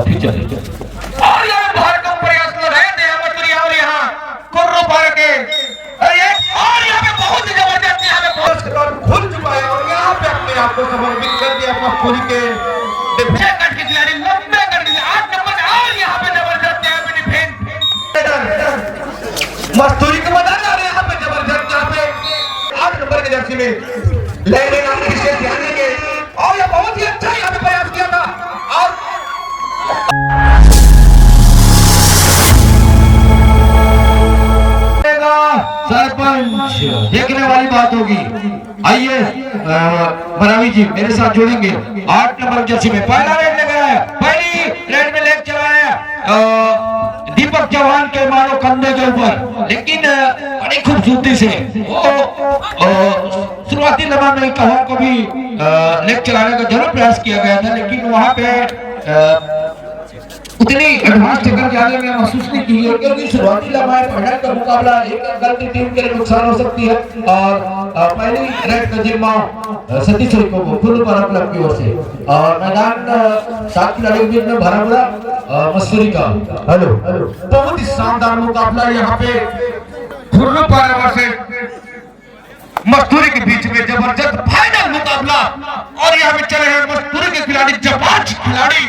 फिर चले और यहाँ भारत का प्रयास कर रहे थे और यहाँ कुर्रू पार के और यहाँ पे बहुत ही जबरदस्त यहाँ पे बहुत खुल चुका है और यहाँ पे अपने आप को समर्पित कर दिया मस्तूरी के कट के खिलाड़ी लंबे कर दिए 8 नंबर और यहाँ पे जबरदस्त यहाँ पे डिफेंस मस्तूरी के मैदान आ रहे यहाँ पे जबरदस्त यहाँ पे 8 नंबर के जर्सी में लेकिन आप विशेष ध्यान देंगे और ये बहुत ही अच्छा यहाँ पे प्रयास किया था और सरपंच देखने वाली बात होगी। आइए बरावी जी मेरे साथ जोड़ेंगे। 8 नंबर जर्सी में पहला रेड लगाया, पहली रेड में लेग चलाया दीपक चौहान के मानो कंधे के ऊपर, लेकिन बड़ी खूबसूरती से शुरुआती लम्हा में कहा को भी लेग चलाने का जरूर प्रयास किया गया था, लेकिन वहां पे उतनी एडवांस टक्कर जाने में महसूस नहीं की है, क्योंकि शुरुआती लम्हा फाइनल का मुकाबला एक गलती टीम के लिए नुकसान हो सकती है। और पहली रेड का जिम्मा सतीश को खुद पर क्लब की ओर से और मैदान 7 खिलाड़ियों में भरा पड़ा मसूरी का। हेलो बहुत ही शानदार मुकाबला यहाँ पे खुर्रू पार से मस्तूरी के बीच में जबरदस्त फाइनल मुकाबला और यहाँ पे चले हैं मस्तूरी के खिलाड़ी जाबाज खिलाड़ी।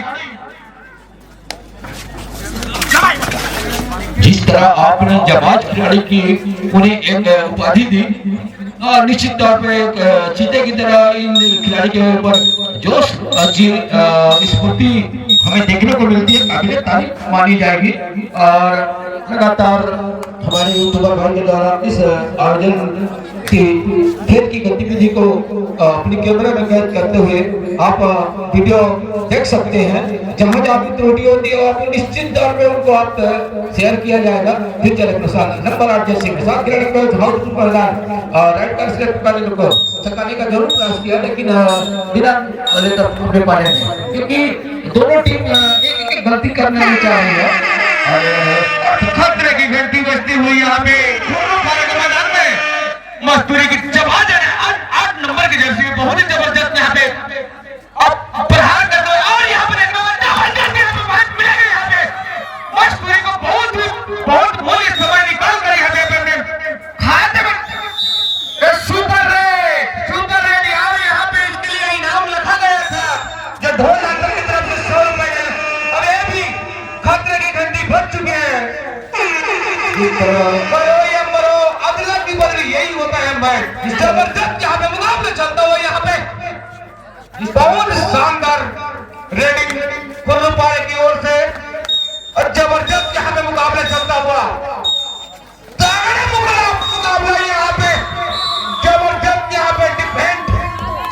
जिस तरह आपने जाबाज खिलाड़ी की उन्हें एक उपाधि दी और निश्चित तौर पे एक चीते की तरह इन खिलाड़ी के ऊपर जोश स्फूर्ति हमें देखने को मिलती है, काबिल तारीफ मानी जाएगी। और लगातार हमारे यूट्यूबर भाई के द्वारा इस आयोजन की खेल की गतिविधि को अपनी कैमरे में कैद करते हुए आप वीडियो देख सकते हैं। जहां जहां भी त्रुटि होती है आप निश्चित तौर पे उनको आप शेयर किया जाएगा। फिर चले प्रसाद नंबर 8 जैसे के साथ खिलाड़ी को हाउसफुल प्रदान और राइट कर सिलेक्ट करने को छकाने का जरूर प्रयास किया, लेकिन बिना लेकर पाने में, क्योंकि दोनों टीम एक गलती करने में चाह रही है और खतरे की घंटी बजती हुई यहाँ पे मैदान में मस्तूरी की जबाज 8 नंबर की जर्सी में बहुत ही जबरदस्त यहाँ पे अब प्रहार कर दो और यहाँ पे जबरदस्त यहाँ पे बात मिलेगा। यहाँ पे मस्तूरी को बहुत मूल्य समय निकाल कर यहाँ पे अपने खाते में सुपर रेड यहाँ पे इसके लिए इनाम रखा गया था जो 2 लाख की तरफ से 100 रुपए। अब ये भी खतरे की घंटी बज चुके हैं। अदला की बदली यही होता है भाई। जबरदस्त यहाँ पे मुकाबला चलता हुआ यहाँ पे बहुत शानदार रेडिंग कुर्रू पारे की ओर से और जबरदस्त यहाँ पे मुकाबला चलता हुआ मुकाबला यहाँ पे जबरदस्त यहाँ पे डिफेंड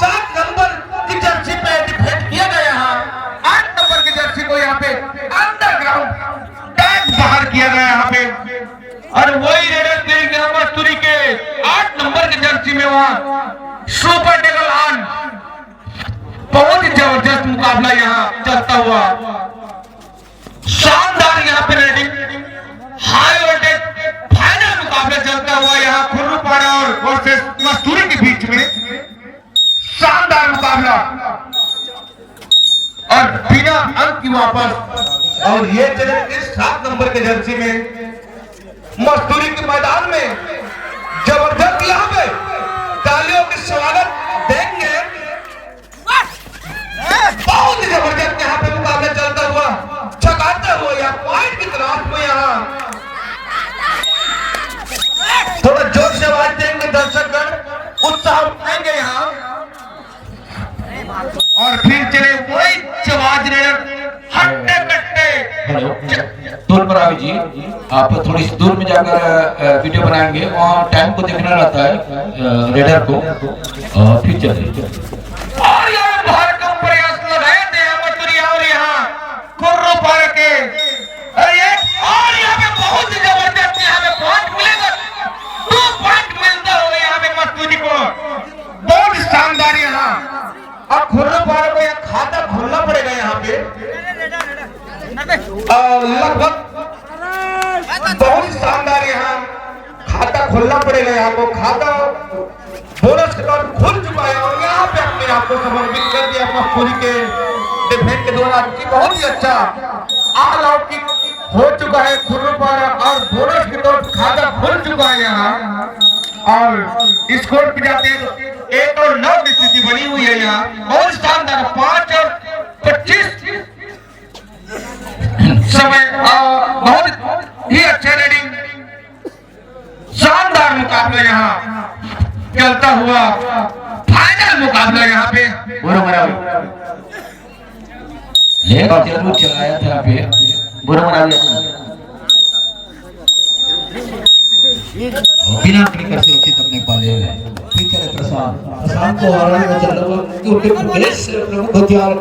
7 नंबर की जर्सी पे डिफेंड किया गया। यहाँ 8 नंबर की जर्सी को यहाँ पे अंडरग्राउंड टैग बाहर किया गया यहाँ पे और वही रेडर मस्तूरी के 8 नंबर की जर्सी में वहां सुपर टेकल ऑन बहुत ही जबरदस्त मुकाबला यहाँ चलता हुआ शानदार यहाँ पे रेडिंग हाई वोल्टेज फाइनल मुकाबला चलता हुआ यहाँ खुर्रू पारा और वर्सेस मस्तूरी के बीच में शानदार मुकाबला और बिना अंक की वापस। और ये चले इस 7 नंबर के जर्सी में मस्तूरी के मैदान में जबरदस्त यहाँ पे तालियों की स्वागत देंगे। बहुत ही जबरदस्त यहाँ पे मुकाबला चलता हुआ चकाते हुए यहाँ पॉइंट की तलाश में यहाँ थोड़ा जोर से आवाज देंगे दर्शक उत्साह आएंगे यहाँ और फिर चले वही जवाज हट्टे कट्टे। दूर पर आवी जी आप थोड़ी सी दूर में जाकर वीडियो बनाएंगे, वहाँ टाइम को देखना रहता है रेडर को। फिर चले और यहाँ भारत का प्रयास कर रहे थे और यहाँ कुर्रू पार के और यहाँ पे बहुत ही जबरदस्त यहाँ पे पॉइंट मिलेगा 2 पॉइंट मिलता होगा यहाँ पे मस्तूरी को बहुत शानदार यहाँ और खुर्रू पार को यहाँ खाता खोलना पड़ेगा यहाँ पे लगभग बहुत शानदार यहाँ खाता खोलना पड़ेगा। यहाँ को खाता बोनस के तौर खुल चुका है और यहाँ पे अपने आप को समर्पित कर दिया मस्तूरी के डिफेंस के दोनों की बहुत ही अच्छा ऑल आउट की हो चुका है खुर्रू पारा और बोनस की तरफ खाता खुल चुका है यहाँ और स्कोर पे जाते हैं 1 और 9 की स्थिति बनी हुई है यहाँ बहुत शानदार 5 और 25 समय बहुत ही अच्छा रेडिंग शानदार मुकाबला यहाँ चलता हुआ फाइनल मुकाबला यहाँ पे बराबर जरूर चलाया था यहाँ पे बराबर बिना क्लिकर सुरक्षित अपने पाले हुए प्रशांत को हराने में चल रहा क्योंकि प्रमुख हथियार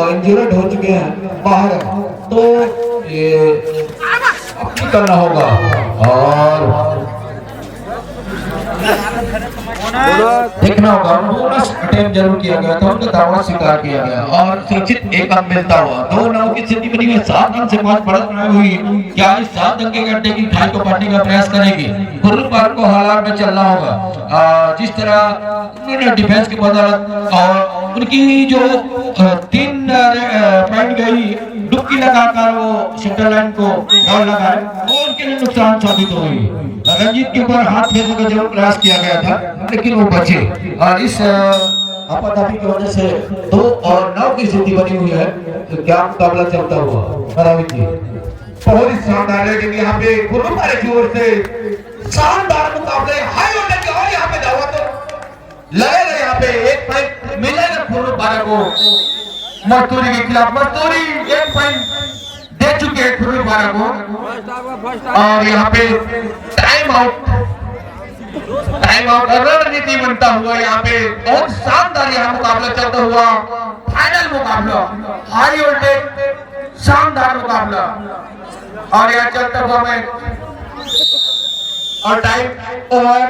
इंजर्ड हो चुके हैं बाहर तो ये करना होगा और देखना होगा बोनस अटेम्प्ट जरूर किया गया था उनका दावा स्वीकार किया गया और सुरक्षित एक अंक मिलता हुआ 2 नाव की स्थिति बनी हुई 7 रन से 5 बढ़त बनाई हुई क्या इस 7 अंक के गड्ढे की खाई को पाटने का प्रयास करेगी खुर्रू पार को हालात में चलना होगा जिस तरह उन्होंने डिफेंस की बदौलत और उनकी जो 3 पॉइंट गई डुबकी लगाकर वो सेंटर लाइन को बॉल लगाए वो उनके लिए नुकसान साबित हो गई रंजीत के ऊपर हाथ फेरने का जरूर प्रयास किया गया था लेकिन वो बचे और इस आपातकाली की वजह से 2 और 9 की स्थिति बनी हुई है तो क्या मुकाबला चलता हुआ बराबर जी बहुत ही शानदार है कि यहाँ पे खुर्रू पारे की ओर से शानदार मुकाबले हाई ऑर्डर के और यहाँ पे दावा तो लगेगा यहाँ पे 1 पॉइंट मिलेगा खुर्रू पारे को मस्तूरी के खिलाफ मस्तूरी 1 पॉइंट दे चुके हैं खुर्रू पारे को और यहाँ पे टाइम आउट रणनीति बनता हुआ यहाँ पे बहुत शानदार यहाँ मुकाबला चलता हुआ फाइनल मुकाबला हाई वोल्टेज शानदार मुकाबला और यहाँ चलता हुआ मैं और टाइम ओवर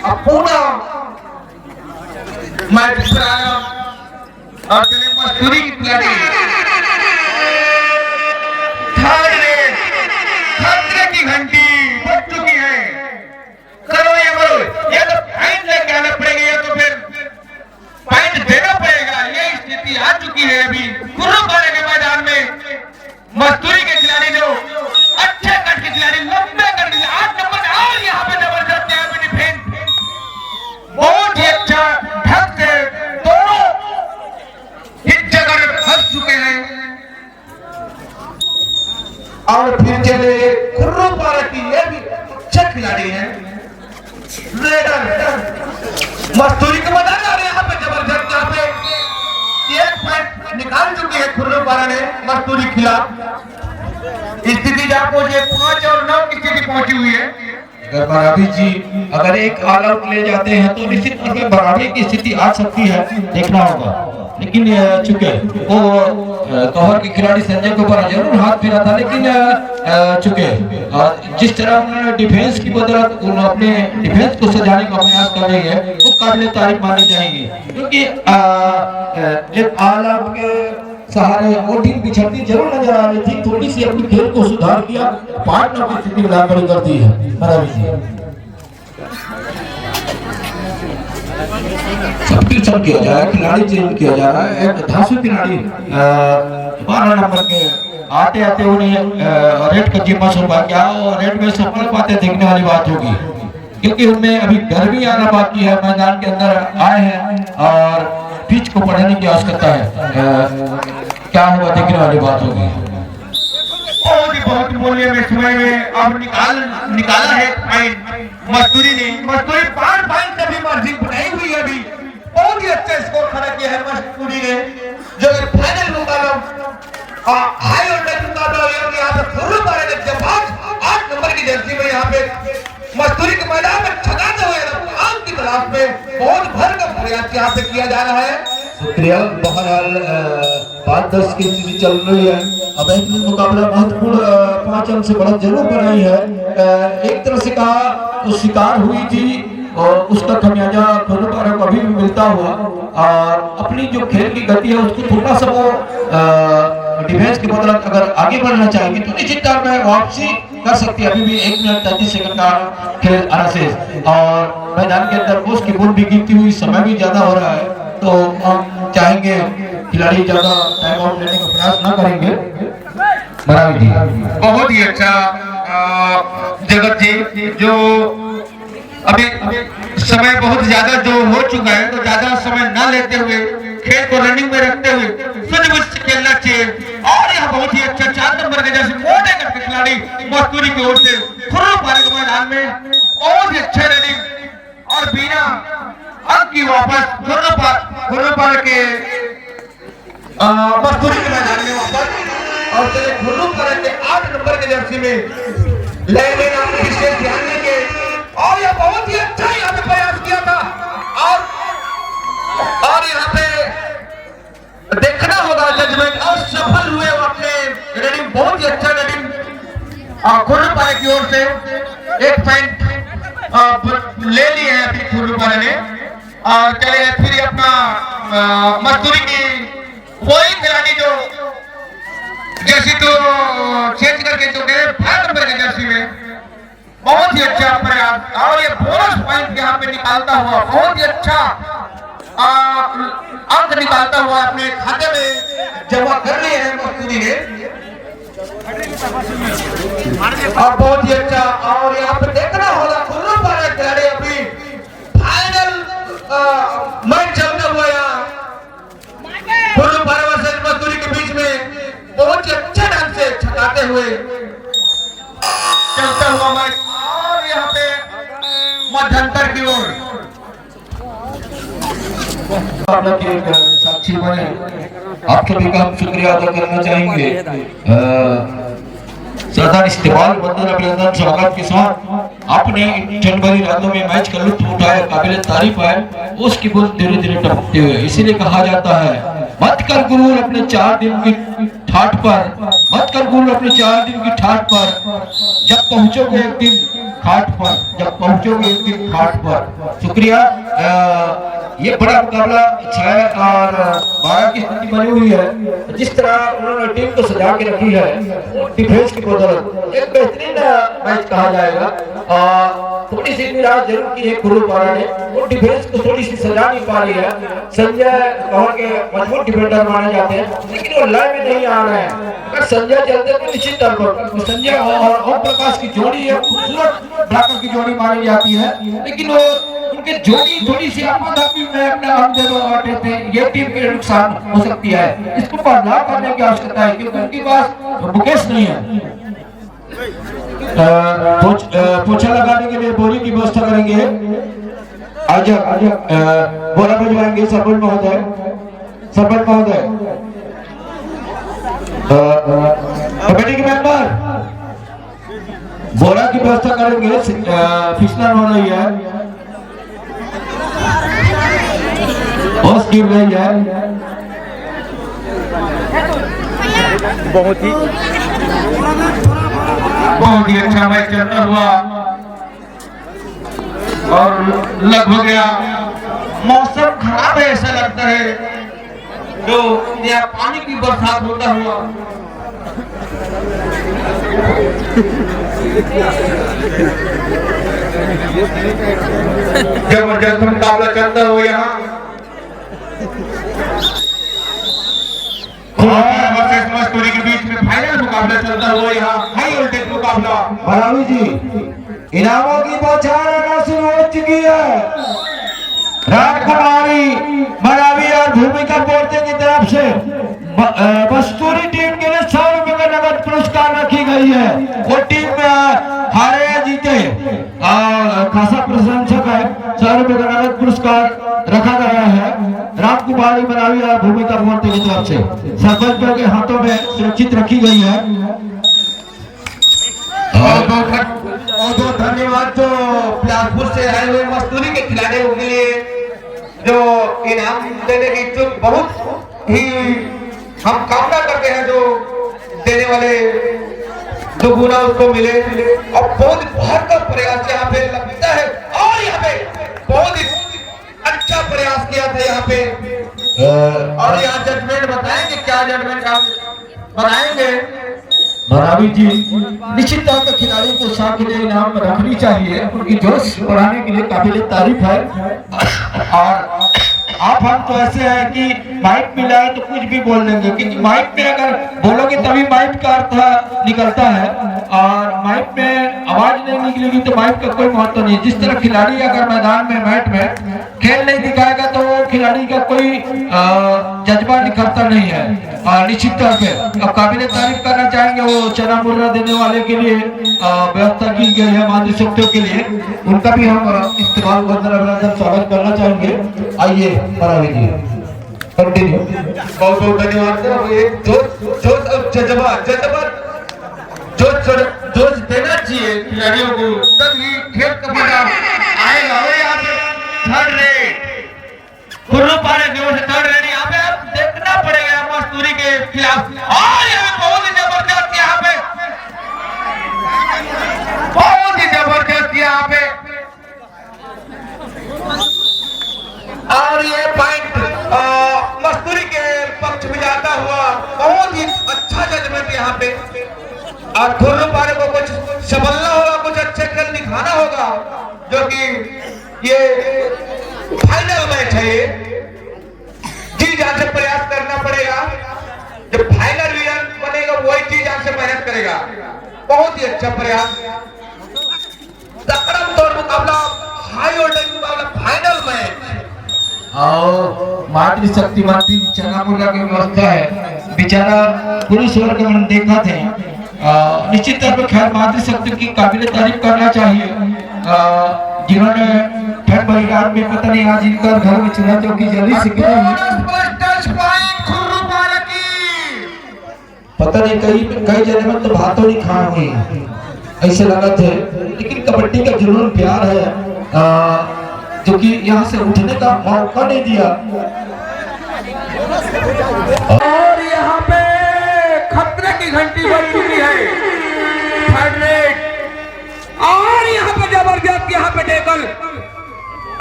अब पूरा मैच पर आया और चले मस्तूरी की खिलाड़ी थर्ड रेस खतरे की घंटी बज चुकी है करो ये बोलो ये तो फाइन लेके आना पड़ेगा या तो फिर पॉइंट देना पड़ेगा ये स्थिति आ चुकी है अभी खुर्रू पारे के मैदान में मस्तूरी के खिलाड़ी जो अच्छे कट के खिलाड़ी लंबे कट के 8 नंबर और यहाँ पे जबरदस्त यहाँ पे डिफेंस बहुत ही अच्छा ढंग से दोनों इस जगह में फंस चुके हैं और फिर चले खुर्रू पारे की ये भी अच्छे खिलाड़ी हैं मस्तूरी के मैदान में यहाँ पे जबरदस्त यहाँ पे 1 पॉइंट निकाल चुकी है खुर्रू पारा ने मस्तूरी खिलाफ स्थिति जहाँ पहुंचे 5 और 9 की स्थिति पहुंची हुई है अगर बराबरी जी अगर एक ऑल आउट ले जाते हैं तो निश्चित तौर पे बराबरी की स्थिति आ सकती है देखना होगा लेकिन चुके वो कवर के खिलाड़ी संजय के ऊपर जरूर हाथ फेरा था लेकिन चुके जिस तरह उन्होंने डिफेंस की बदौलत अपने डिफेंस को सजाने का प्रयास कर रही है वो काबिल तारीफ मानी जाएगी क्योंकि एक ऑल आउट के सहारे वो टीम पिछड़ती जरूर नजर आ रही थी थोड़ी सी अपनी खेल को सुधार किया 5 नंबर की स्थिति बराबर कर दी है सब्स्टिट्यूशन किया जा रहा है खिलाड़ी चेंज किया जा रहा है एक धांसू खिलाड़ी 12 नंबर के आते आते उन्हें रेड का जिम्मा सौंपा गया और रेड में सफल पाते देखने वाली बात होगी क्योंकि उनमें अभी गर्मी आना बाकी है मैदान के अंदर आए हैं और पिच को पढ़ने की आवश्यकता है क्या हुआ देखने वाली बात होगी बहुत मूल्य में समय में अब निकाला है मस्तूरी ने मस्तूरी 5 पॉइंट से भी मार्जिन बनाई हुई है अभी बहुत ही अच्छा स्कोर खड़ा किया है मस्तूरी ने जो फाइनल मुकाबला हाई ऑर्डर मुकाबला यहाँ पे खुर्रू पारे ने जब 8 नंबर की जर्सी में यहाँ पे मस्तूरी के मैदान में छगाते हुए रफ्तार की तलाश में बहुत भरकम प्रयास यहाँ पे किया जा रहा है शुक्रिया बहरहाल 5-10 की स्थिति चल रही है अब एक मुकाबला महत्वपूर्ण 5 अंक से बढ़त जरूर कर रही है एक तरह से कहा तो शिकार हुई थी और उसका खमियाजा खुर्रू पारे को अभी भी मिलता हुआ और अपनी जो खेल की गति है उसको थोड़ा सा वो डिफेंस की बदौलत अगर आगे बढ़ना चाहेंगे तो निश्चित तौर पर वापसी कर सकती है अभी भी 1 मिनट 33 सेकंड का खेल अनाशेष और मैदान के अंदर उसकी बॉल भी गिरती हुई समय भी ज्यादा हो रहा है तो हम चाहेंगे खिलाड़ी ज्यादा टाइम आउट लेने का प्रयास न करेंगे। मरावी जी बहुत ही अच्छा जगत जी, जो अभी समय बहुत ज्यादा जो हो चुका है, तो ज्यादा समय ना लेते हुए खेल को रनिंग में रखते हुए सोच से खेलना चाहिए। और यह बहुत ही अच्छा 4 नंबर के जैसे मोटे कद के खिलाड़ी मस्तूरी की ओर से खुर्रू पारे के मैदान में बहुत ही अच्छे रनिंग और बिना अंक की वापस खुर्रू पारे के मस्तूरी के मैदान में वापस, और खुर्रू पारे के 8 नंबर के जर्सी में लेने आपको विशेष ध्यान देंगे। और यह बहुत ही अच्छा यहाँ पे प्रयास किया था, और यहाँ पे देखना होगा जजमेंट, और सफल हुए वो अपने रेडिंग, बहुत ही अच्छा रेडिंग खुर्रू पारे की ओर से 1 पॉइंट ले लिए हैं अभी खुर्रू पारे ने। और चले फिर अपना मस्तूरी की वही खिलाड़ी जो जर्सी तो चेंज करके जो गए 5 नंबर के जर्सी में, बहुत ही अच्छा प्रयास, और ये बोनस पॉइंट यहाँ पे निकालता हुआ बहुत ही अच्छा अंक निकालता हुआ अपने खाते में जमा कर लिए हैं मस्तूरी ने, और बहुत ही अच्छा। और यहाँ पे देखना होगा खुर्रू पारे खिलाड़ी अभी फाइनल मैच चलता हुआ यहाँ खुर्रू पारे वर्सेस मस्तूरी के बीच में बहुत ही अच्छे ढंग से छकाते हुए चलता हुआ मैच, और यहाँ पे मध्यंतर की ओर साक्षी बने। आप सभी का हम शुक्रिया अदा करना चाहेंगे। सरदार इस्तेमाल बंदर अभिनंदन स्वागत के साथ आपने जनवरी रातों में मैच का लुत्फ उठाया, काबिल तारीफ है। उसकी बुंद धीरे धीरे टपकते हुए, इसीलिए कहा जाता है मत कर गुरूर अपने 4 दिन की ठाठ पर, मत कर गुरूर अपने 4 दिन की ठाठ पर, जब पहुंचोगे एक दिन घाट पर, जब पहुंचोगे एक दिन घाट पर। शुक्रिया। ये बड़ा मुकाबला 6 और 12 की स्थिति बनी हुई है। जिस तरह उन्होंने टीम को सजा के रखी है, डिफेंस की बदौलत एक बेहतरीन मैच कहा जाएगा। थोड़ी सी निराश जरूर की है खुर्रू पारे ने, वो डिफेंस को थोड़ी सी सजा नहीं पा रही है। संजय कौर के मजबूत डिफेंडर माने जाते हैं, लेकिन वो लाइन में नहीं आ रहे हैं। अगर संजय चलते तो निश्चित तौर पर संजय और ओम प्रकाश की जोड़ी है, खूबसूरत ब्लॉकर की जोड़ी मानी जाती है, लेकिन वो उनकी जोड़ी थोड़ी सी आपदापी में अपने हम दे बैठे थे, ये टीम के नुकसान हो सकती है। इसको बदलाव करने की आवश्यकता है, क्योंकि उनके पास मुकेश नहीं है। पोछा लगाने के लिए बोरी की व्यवस्था करेंगे। आज बोरा भिजवाएंगे सरपंच महोदय, सरपंच महोदय, कमेटी के मेंबर बोरा की व्यवस्था करेंगे। फिसलन हो रही है, बस गिर रही है। बहुत ही अच्छा मैच चलता हुआ, और लग हो गया। मौसम खराब है, ऐसा लगता है, जो यहाँ पानी की बरसात होता हुआ। जबरदस्त मुकाबला चलता हुआ यहाँ मस्तूरी के बीच में फाइनल मुकाबला चलता हुआ, यहाँ हाई वोल्टेज मुकाबला। मरावी जी, इनामों की बौछार आना शुरू हो चुकी है। राजकुमारी मरावी और भूमिका पोर्ते की तरफ से मस्तूरी टीम के लिए 100 रुपए का नगद पुरस्कार रखी गई है। वो टीम हारे या जीते खासा प्रशंसक है, 100 रुपए का नगद पुरस्कार रखा गया है। राजकुमारी मरावी और भूमिका पोर्ते की तरफ से सरपंचों के हाथों में सुरक्षित रखी गई है। बहुत धन्यवाद जो बिलासपुर से आए हुए मस्तूरी के खिलाड़ियों के लिए जो इनाम देने की इच्छुक, बहुत ही हम कामना करते हैं जो देने वाले जो गुना उसको मिले, और बहुत भयंकर प्रयास यहाँ पे लगता है, और यहाँ पे बहुत ही अच्छा प्रयास किया था यहाँ पे। और यहाँ जजमेंट बताएंगे, क्या जजमेंट आप बताएंगे? मरावी जी, निश्चित तौर पर खिलाड़ियों को उत्साह के लिए इनाम रखनी चाहिए, उनकी जोश बढ़ाने के लिए काबिल तारीफ है। और आप हम तो ऐसे हैं कि माइक मिला है तो कुछ भी बोल लेंगे, क्योंकि माइक में अगर बोलोगे तभी माइक का अर्थ निकलता है, और माइक में आवाज नहीं निकलेगी तो माइक का कोई महत्व नहीं। जिस तरह खिलाड़ी अगर मैदान में मैट में खेल नहीं दिखाएगा तो वो खिलाड़ी का कोई जज्बा निखरता नहीं है। निश्चित तौर पे अब काबिल तारीफ करना चाहेंगे वो चना मुर्रा देने वाले के लिए व्यवस्था की गई है माननीय शक्तियों के लिए, उनका भी हम इस्तेमाल अभिनंदन स्वागत करना चाहेंगे। आइए परावी जी कंटिन्यू। बहुत बहुत धन्यवाद सर। जोश देना चाहिए खिलाड़ियों को, तभी खेल का मजा आएगा। और यहाँ पे थर्ड रेट कुल्लू पारे की ओर से थर्ड रेट यहाँ पे आप देखना पड़ेगा मस्तूरी के खिलाफ। और यहाँ पे बहुत ही जबरदस्त, यहाँ पे बहुत ही जबरदस्त यहाँ पे, और ये पॉइंट मस्तूरी के पक्ष में जाता हुआ बहुत ही अच्छा जजमेंट यहाँ पे। और खुर्रू पारे को कुछ संभलना होगा, कुछ अच्छे खेल दिखाना होगा, जो कि ये फाइनल मैच है। ये जी जान से प्रयास करना पड़ेगा, जब फाइनल विनर बनेगा वही जी जान से मेहनत करेगा। बहुत ही अच्छा प्रयास, तगड़ा तौर मुकाबला, हाई ऑर्डर मुकाबला, फाइनल मैच। और मातृशक्ति मातृ चना मुर्गा की व्यवस्था है, बेचारा पुरुष वर्ग में हम देखा थे। निश्चित तौर पर खैर मातृशक्ति की काबिल तारीफ करना चाहिए, जिन्होंने ठंड बलिदान में पता नहीं आज इनका घर में चूल्हा चौकी जल्दी से पता नहीं कई जगह में तो भातों नहीं खाए हुई ऐसे लगा थे, लेकिन कबड्डी का जुनून प्यार है जो कि यहाँ से उठने का मौका नहीं दिया। और यहाँ पे खतरे की घंटी बज चुकी है, थर्ड रेट। और यहाँ पे जबरदस्त, यहाँ पे टेकल,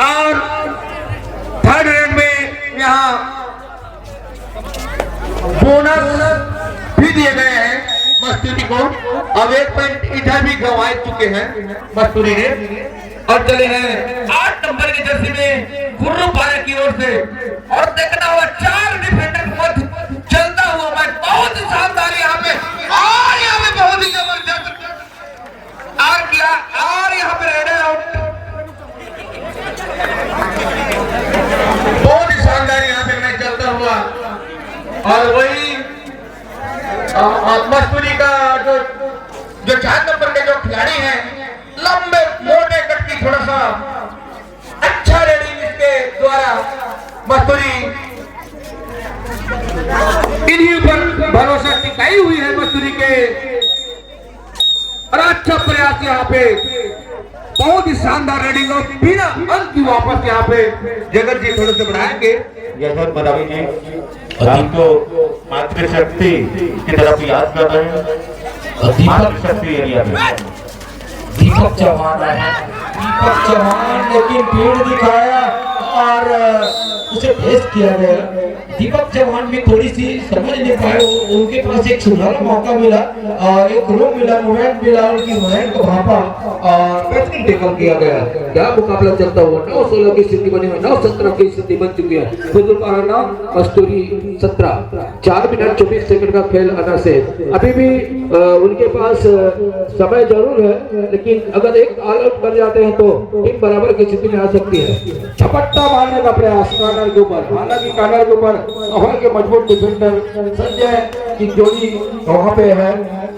और थर्ड रेट में यहाँ बोनस भी दिए गए हैं मस्तूरी को। अब एक पॉइंट इधर भी गंवा चुके हैं मस्तूरी ने, और चले हैं 8 नंबर की जर्सी में कुर्रू पारे की ओर से। और देखना हुआ 4 डिफेंडर के मध्य चलता हुआ मैच, बहुत ही शानदार यहाँ पे, और यहाँ पे बहुत ही जबरदस्त और किया, और यहाँ पे रेडर आउट, बहुत ही शानदार यहाँ पे मैच चलता हुआ। और वही मस्तूरी का जो 4 नंबर के जो खिलाड़ी हैं, लंबे मोटे कट की थोड़ा सा अच्छा रेडिंग इसके द्वारा मस्तूरी इन्हीं पर भरोसा टिकाई हुई है मस्तूरी के। और अच्छा प्रयास यहाँ पे, बहुत ही शानदार रेडिंग, और बिना अंत की वापस यहाँ पे जगत जी थोड़े से बढ़ाएंगे। जैसा मरावी जी आपको मातृशक्ति की तरफ याद कर रहे हैं, मातृशक्ति एरिया में दीपक चौहान है, दीपक चौहान लेकिन भीड़ दिखाया और उसे टेस्ट किया गया। दीपक चौहान भी थोड़ी सी समझ नहीं पाए, उनके पास एक सुनहरा मौका मिला और एक रूम मिला, मोमेंट मिला, उनकी मोमेंट को भापा और बेहतरीन टेकल किया गया। क्या मुकाबला चलता हुआ 9-16 की स्थिति बनी हुई, 9-17 की स्थिति बन चुकी है। खुद पाराना मस्तूरी 17, 4 मिनट 24 सेकंड का खेल आना से अभी भी उनके पास समय जरूर है, लेकिन अगर एक ऑल आउट कर जाते हैं तो टीम बराबर की स्थिति में आ सकती है। झपट्टा मारने का प्रयास कार्नर के ऊपर, हालांकि कार्नर के ऊपर हवा के मजबूत डिफेंडर संजय की जोड़ी वहां पे है।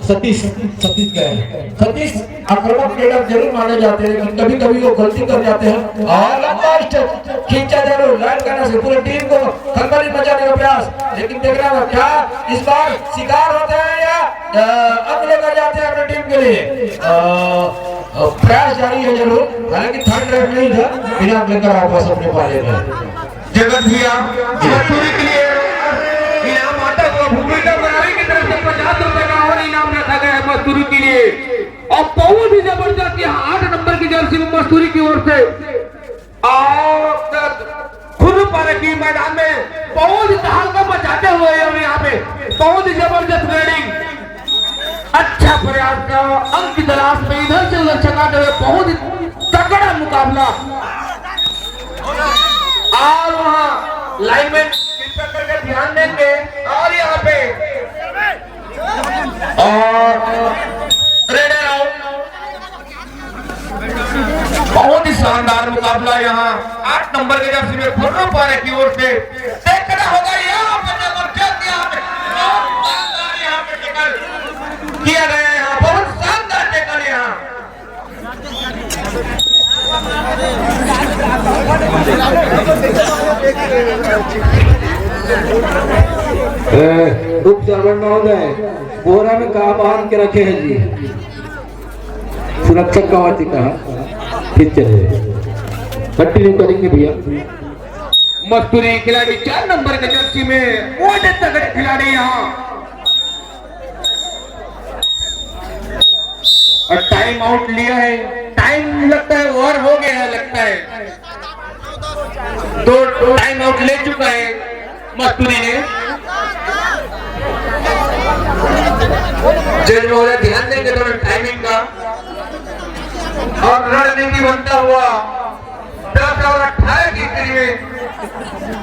सतीश गए, सतीश आक्रामक प्लेयर जरूर माने जाते हैं, लेकिन कभी कभी वो गलती कर जाते हैं। और लंबा स्टेप खींचा जरूर, लाइन करने से पूरी टीम को खलबली मचाने का प्रयास, लेकिन देखना होगा क्या इस बार शिकार होते हैं या अंक लेकर जाते हैं अपनी टीम के लिए। प्रयास जारी है जरूर, हालांकि थर्ड रेट नहीं था, बिना लेकर वापस अपने पाले में। जगत भैया मस्तूरी के लिए इनाम आता हुआ भूमिका बनावी की तरफ से 50 रुपए का और इनाम रखा गया है मस्तूरी के लिए। और बहुत ही जबरदस्त यहाँ 8 नंबर की जर्सी में मस्तूरी की ओर से, और खुद पारे की मैदान में बहुत ही तहलका मचाते हुए यहाँ पे बहुत ही जबरदस्त रेडिंग, अच्छा प्रयास का अंक की तलाश में इधर से उधर चकाते हुए बहुत ही तगड़ा मुकाबला। और वहां लाइनमैन कृपया करके ध्यान देंगे। और यहाँ पे और रेडर आउट। बहुत ही शानदार मुकाबला यहाँ 8 नंबर के जर्सी में खुर्रम पारे की ओर से देखना होगा। यहाँ पे जबरदस्त यहाँ पे बहुत शानदार यहाँ पे टैकल किया गया है। यहाँ बहुत शानदार टैकल यहाँ। उप सर्वर महोदय बोरा में कहा बांध के रखे हैं जी। सुरक्षा कवच कहा फिर चले कंटिन्यू करेंगे भैया। मस्तूरी खिलाड़ी 4 नंबर के जर्सी में बहुत तगड़े खिलाड़ी यहाँ। और टाइम आउट लिया है। टाइम लगता है ओवर हो गया है लगता है। 2 टाइम आउट ले चुका है मस्तूरी ने। जज महोदय ध्यान देंगे थोड़ा टाइमिंग का। और रणनीति बनता हुआ 10 और 18 की करीब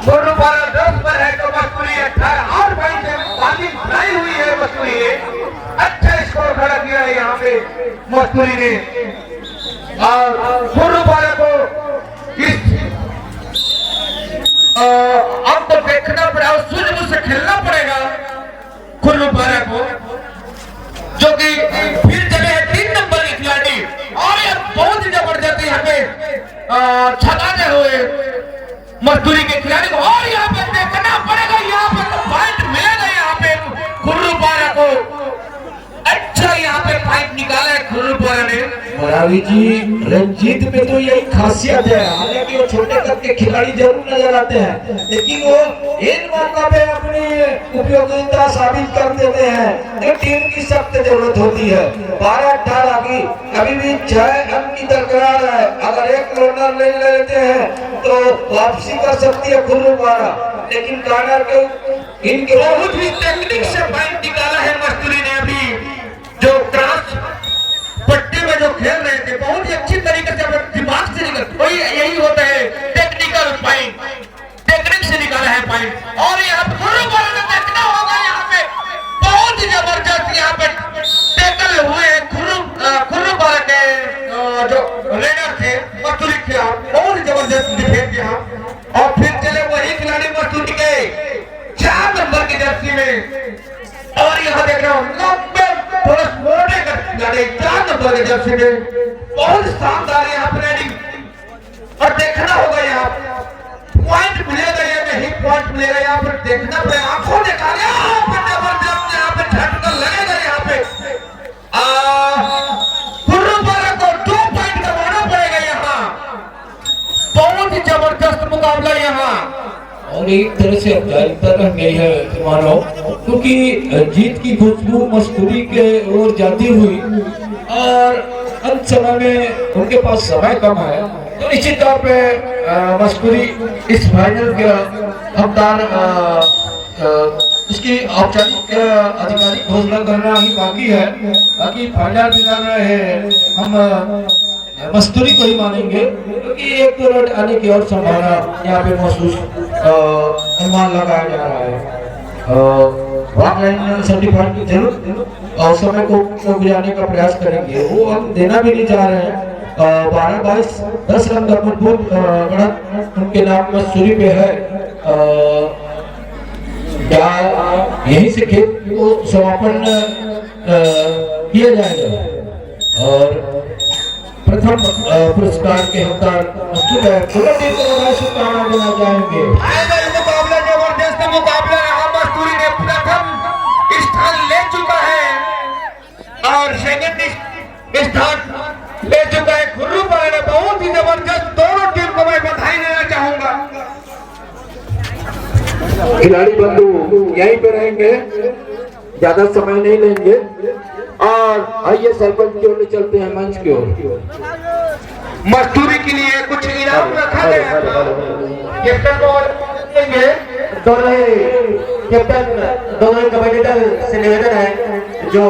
दोनों 10 पर है तो मस्तूरी 18 और 22 से बाजी बनाई हुई है। मस्तूरी ने अच्छा स्कोर खड़ा किया है यहाँ पे मस्तूरी ने। और गुरुपारा को इस अब तो देखना पड़ेगा, सूझबूझ से खेलना पड़ेगा गुरुपारा को, जो कि फिर चले हैं 3 नंबर के खिलाड़ी। और ये बहुत ही जबरदस्त यहाँ पे छलाते हुए मजदूरी के खिलाड़ी को। और यहाँ पे देखना पड़ेगा, यहाँ पे तो पॉइंट मिलेगा यहाँ पे गुरुपारा को। अच्छा यहाँ पे पॉइंट निकाला है गुरुपारा ने। रावी जी रंजीत में तो यही खासियत है। हालांकि वो छोटे कद के खिलाड़ी जरूर नजर आते हैं लेकिन वो इन मौका पे अपनी उपयोगिता साबित कर देते हैं। एक टीम की सख्त जरूरत होती है। 12-18 की अभी भी 6 अंक की दरकार है। अगर एक रनर ले लेते हैं तो वापसी कर सकती है गुरुपारा। लेकिन कार्नर के इनके बहुत ही टेक्निक से पॉइंट निकाला है मस्तूरी ने। अभी जो क्रॉस पट्टी में जो खेल रहे थे बहुत ही अच्छी तरीके से दिमाग से निकल, वही यही होता है टेक्निकल पॉइंट। टेक्निक से निकाला है पॉइंट। और यहाँ पे गुरुपारा ने देखना होगा यहाँ पे बहुत ही जबरदस्त यहाँ पे टैकल हुए गुरुपारा के जो रेडर थे मस्तूरी के खिलाफ। बहुत ही जबरदस्त डिफेंस यहाँ। और फिर चले वही खिलाड़ी मस्तूरी के 4 नंबर की जर्सी में। और यहाँ देख रहा हूँ लंबे थोड़ा मोटे का खिलाड़ी 4 नंबर के जर्सी में बहुत शानदार यहाँ पर रेडिंग। और देखना होगा यहाँ पॉइंट मिलेगा या नहीं पॉइंट मिलेगा यहाँ पर देखना पड़ेगा। आंखों देखा यहाँ पर जबरदस्त यहाँ पे झटका लगेगा यहाँ पे। गुरुपारा को 2 पॉइंट कमाना पड़ेगा यहाँ। बहुत ही जबरदस्त मुकाबला यहाँ। और एक तरह से औपचारिकता रह गई है मानो, क्योंकि जीत की खुशबू मस्तूरी के ओर जाती हुई और अंत समय में उनके पास समय कम है तो निश्चित तौर पे मस्तूरी इस फाइनल के हकदार इसकी औपचारिक आधिकारिक घोषणा करना ही बाकी है। बाकी फाइनल विनर है हम मस्तूरी को ही मानेंगे क्योंकि एक तो रन आने की और संभावना यहाँ पे महसूस अनुमान लगाया जा रहा है। सर्टिफाइड जरूर और समय को गुजारने का प्रयास करेंगे। वो हम देना भी नहीं चाह रहे हैं। 12-22 10 रन का मजबूत बढ़त उनके नाम मस्तूरी पे है। क्या यही से खेल को समापन किया जाएगा। और प्रथम पुरस्कार के हकदार शुभकामना देना चाहेंगे। मुकाबला जबरदस्त मुकाबला रहा। मस्तूरी ने प्रथम स्थान ले चुका है और सेकंड स्थान ले चुका है गुरुपारा ने। बहुत ही जबरदस्त दोनों टीम को मैं बधाई देना चाहूंगा। खिलाड़ी बंधु यहीं पे रहेंगे, ज्यादा समय नहीं लेंगे। और आइए सरपंच की ओर चलते हैं मंच की ओर। मस्तूरी के लिए कुछ इनाम रखा गया था। कैप्टन को देंगे। कैप्टन दोनों कमेंटेटर से निवेदन है जो